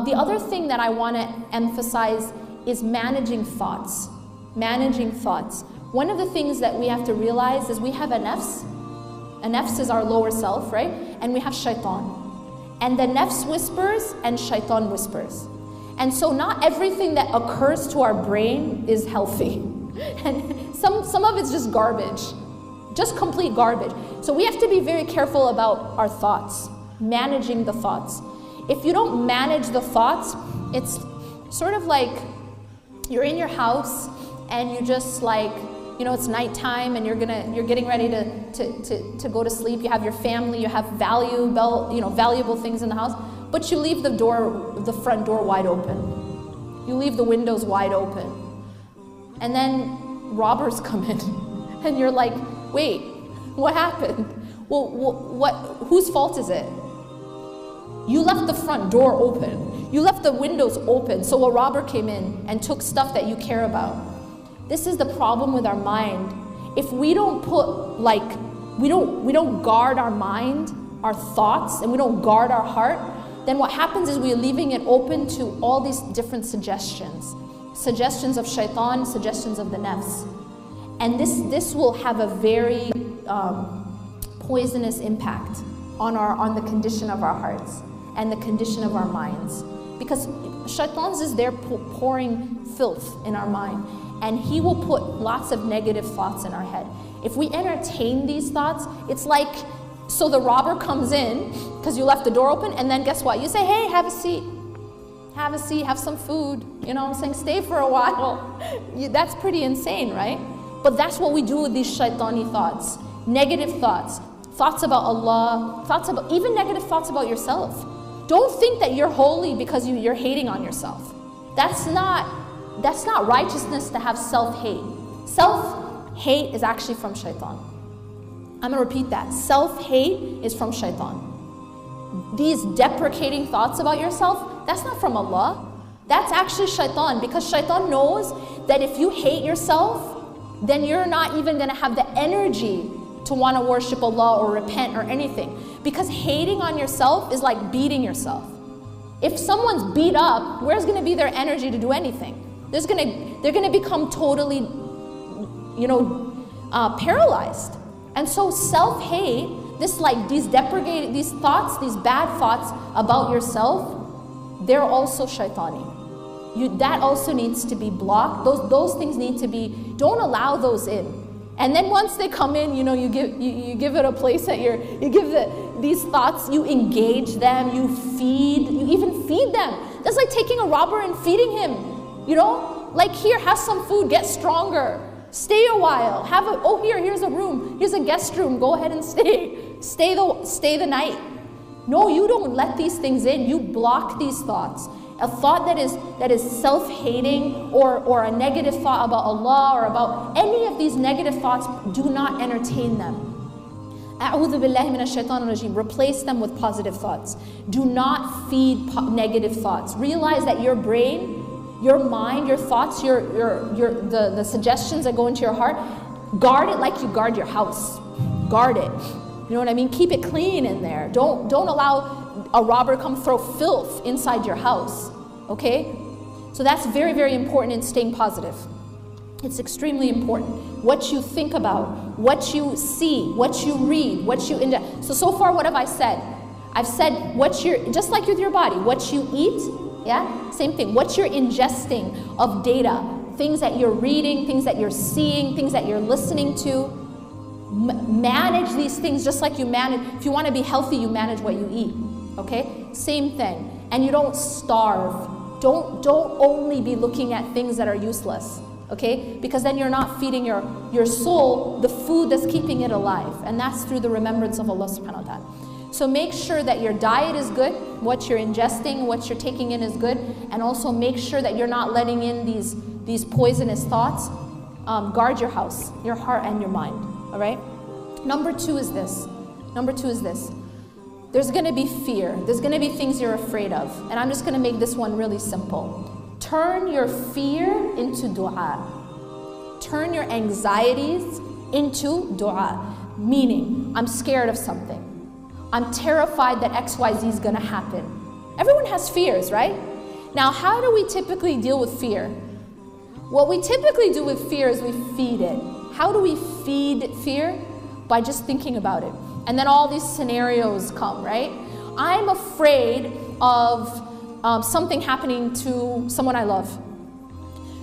The other thing that I want to emphasize is managing thoughts. Managing thoughts. One of the things that we have to realize is we have a nafs. A nafs is our lower self, right? And we have shaitan. And the nafs whispers and shaitan whispers. And so not everything that occurs to our brain is healthy. And some of it's just garbage. Just complete garbage. So we have to be very careful about our thoughts. Managing the thoughts. If you don't manage the thoughts, it's sort of like you're in your house and you just like, you know, it's nighttime and you're getting ready to go to sleep. You have your family, you have valuable things in the house, but you leave the front door wide open. You leave the windows wide open. And then robbers come in and you're like, wait, what happened? Well, whose fault is it? You left the front door open. You left the windows open, so a robber came in and took stuff that you care about. This is the problem with our mind. If we don't put, we don't guard our mind, our thoughts, and we don't guard our heart, then what happens is we're leaving it open to all these different suggestions. Suggestions of shaitan, suggestions of the nafs. And this will have a very poisonous impact on the condition of our hearts and the condition of our minds. Because shaitan is there pouring filth in our mind, and he will put lots of negative thoughts in our head. If we entertain these thoughts, it's like, so the robber comes in because you left the door open, and then guess what? You say, hey, have a seat. Have a seat, have some food. You know what I'm saying? Stay for a while. That's pretty insane, right? But that's what we do with these shaitani thoughts. Negative thoughts. Thoughts about Allah. Even negative thoughts about yourself. Don't think that you're holy because you're hating on yourself. That's not righteousness to have self-hate. Self-hate is actually from shaitan. I'm going to repeat that. Self-hate is from shaitan. These deprecating thoughts about yourself, that's not from Allah. That's actually shaitan, because shaitan knows that if you hate yourself, then you're not even going to have the energy to want to worship Allah or repent or anything. Because hating on yourself is like beating yourself. If someone's beat up, where's going to be their energy to do anything? They're going to become totally, paralyzed. And so self-hate, these thoughts, these bad thoughts about yourself, they're also shaitani. That also needs to be blocked. Those things need to be, don't allow those in. And then once they come in, you give it a place that you give these thoughts, you engage them, you even feed them. That's like taking a robber and feeding him. Like, here, have some food, get stronger, stay a while, here's a room, here's a guest room, go ahead and stay the night. No, you don't let these things in. You block these thoughts. A thought that is self-hating or a negative thought about Allah or about any of these negative thoughts, do not entertain them. A'udhu billahi minash shaitanir rajim. Replace them with positive thoughts. Do not feed negative thoughts. Realize that your brain, your mind, your thoughts, the suggestions that go into your heart, guard it like you guard your house. Guard it. You know what I mean? Keep it clean in there. Don't allow a robber come throw filth inside your house. Okay? So that's very, very important in staying positive. It's extremely important. What you think about, what you see, what you read, what you ingest. So far, what have I said? I've said just like with your body, what you eat, yeah? Same thing. What you're ingesting of data, things that you're reading, things that you're seeing, things that you're listening to. Manage these things just like you manage. If you want to be healthy, you manage what you eat. Okay? Same thing. And you don't starve. Don't only be looking at things that are useless. Okay? Because then you're not feeding your soul the food that's keeping it alive. And that's through the remembrance of Allah subhanahu wa ta'ala. So make sure that your diet is good, what you're ingesting, what you're taking in is good, and also make sure that you're not letting in these poisonous thoughts. Guard your house, your heart and your mind. All right? Number two is this. There's going to be fear. There's going to be things you're afraid of. And I'm just going to make this one really simple. Turn your fear into dua. Turn your anxieties into dua. Meaning, I'm scared of something. I'm terrified that XYZ is going to happen. Everyone has fears, right? Now, how do we typically deal with fear? What we typically do with fear is we feed it. How do we feed fear? By just thinking about it. And then all these scenarios come, right? I'm afraid of something happening to someone I love.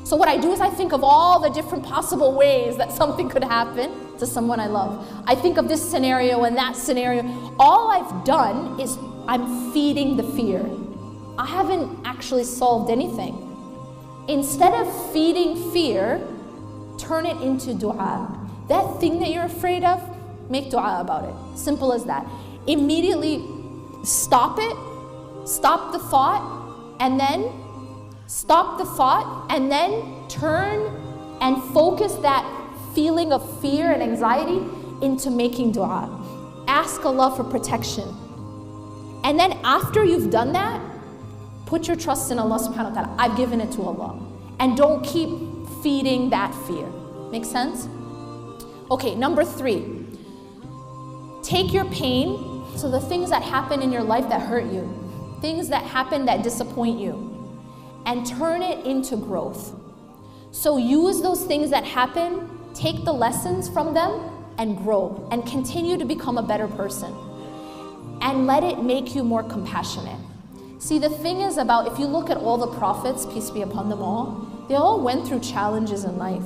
So what I do is I think of all the different possible ways that something could happen to someone I love. I think of this scenario and that scenario. All I've done is I'm feeding the fear. I haven't actually solved anything. Instead of feeding fear, turn it into dua. That thing that you're afraid of, make dua about it. Simple as that. Immediately stop it, stop the thought, and then stop the thought, and then turn and focus that feeling of fear and anxiety into making dua. Ask Allah for protection. And then after you've done that, put your trust in Allah subhanahu wa ta'ala. I've given it to Allah. And don't keep feeding that fear. Make sense? Okay, number 3. Take your pain, so the things that happen in your life that hurt you, things that happen that disappoint you, and turn it into growth. So use those things that happen, take the lessons from them, and grow, and continue to become a better person. And let it make you more compassionate. See, the thing is about, if you look at all the prophets, peace be upon them all, they all went through challenges in life.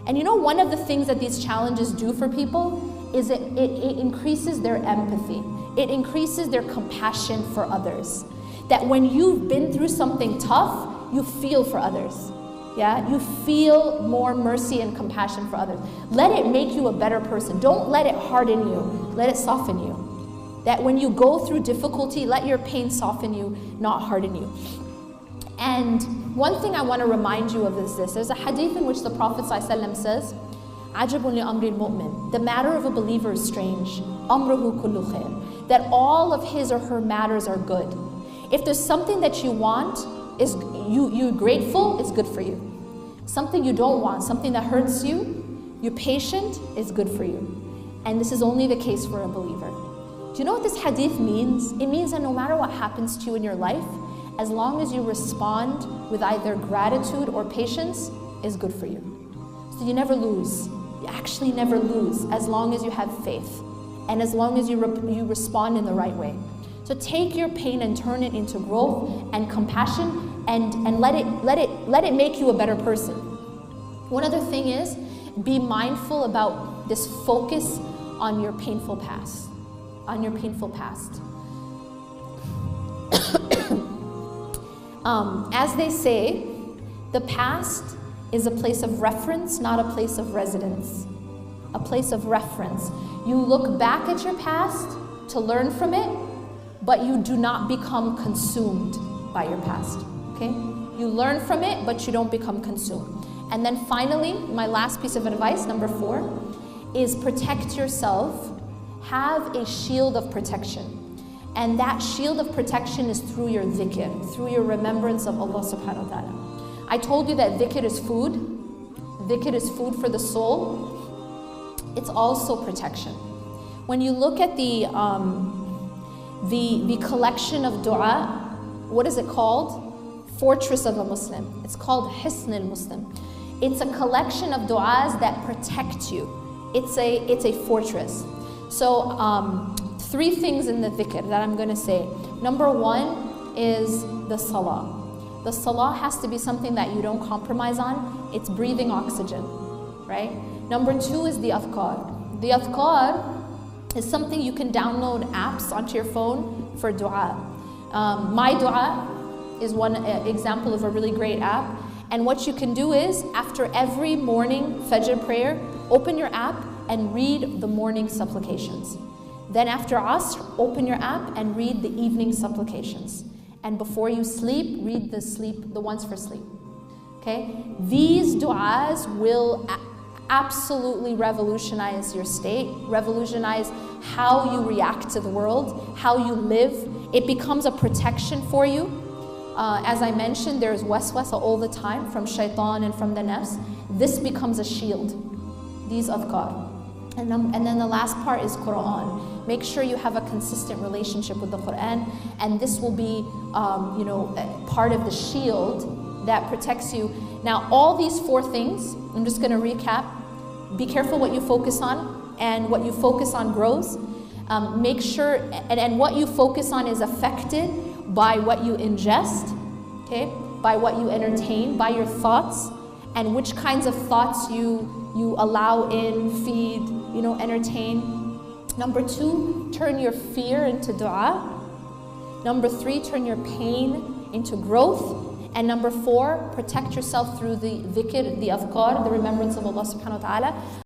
And you know, one of the things that these challenges do for people is it increases their empathy. It increases their compassion for others. That when you've been through something tough, you feel for others. Yeah, you feel more mercy and compassion for others. Let it make you a better person. Don't let it harden you. Let it soften you. That when you go through difficulty, let your pain soften you, not harden you. And one thing I want to remind you of is this. There's a hadith in which the Prophet ﷺ says, "Ajabun li amri al-mu'min." The matter of a believer is strange. Amruhu kullu khair. That all of his or her matters are good. If there's something that you want, is you're grateful, it's good for you. Something you don't want, something that hurts you, you're patient, is good for you. And this is only the case for a believer. Do you know what this hadith means? It means that no matter what happens to you in your life, as long as you respond with either gratitude or patience, is good for you. So you never lose. You actually never lose as long as you have faith and as long as you respond in the right way. So take your pain and turn it into growth and compassion, and let it make you a better person. One other thing is, be mindful about this focus on your painful past. On your painful past. As they say, the past is a place of reference, not a place of residence. A place of reference. You look back at your past to learn from it, but you do not become consumed by your past, okay? You learn from it, but you don't become consumed. And then finally, my last piece of advice, number 4, is protect yourself. Have a shield of protection. And that shield of protection is through your dhikr, through your remembrance of Allah subhanahu wa ta'ala. I told you that dhikr is food. Dhikr is food for the soul. It's also protection. When you look at the collection of dua, what is it called? Fortress of a Muslim. It's called Hisn al-Muslim. It's a collection of du'as that protect you. It's a fortress. So 3 things in the dhikr that I'm going to say. Number 1 is the salah. The salah has to be something that you don't compromise on. It's breathing oxygen, right? Number 2 is the adhkar. The adhkar is something you can download apps onto your phone for dua. My Dua is one example of a really great app. And what you can do is, after every morning Fajr prayer, open your app and read the morning supplications. Then after Asr, open your app and read the evening supplications. And before you sleep, read the ones for sleep. Okay? These du'as will absolutely revolutionize your state, revolutionize how you react to the world, how you live. It becomes a protection for you. As I mentioned, there's waswasa all the time from shaitan and from the nafs. This becomes a shield, these adhkar. And then the last part is Quran. Make sure you have a consistent relationship with the Quran, and this will be part of the shield that protects you. Now, all these 4 things, I'm just going to recap. Be careful what you focus on, and what you focus on grows. Make sure, and what you focus on is affected by what you ingest, okay? By what you entertain, by your thoughts, and which kinds of thoughts you allow in, feed, entertain. Number 2, turn your fear into dua. Number 3, turn your pain into growth. And number 4, protect yourself through the dhikr, the adhkar, the remembrance of Allah subhanahu wa ta'ala.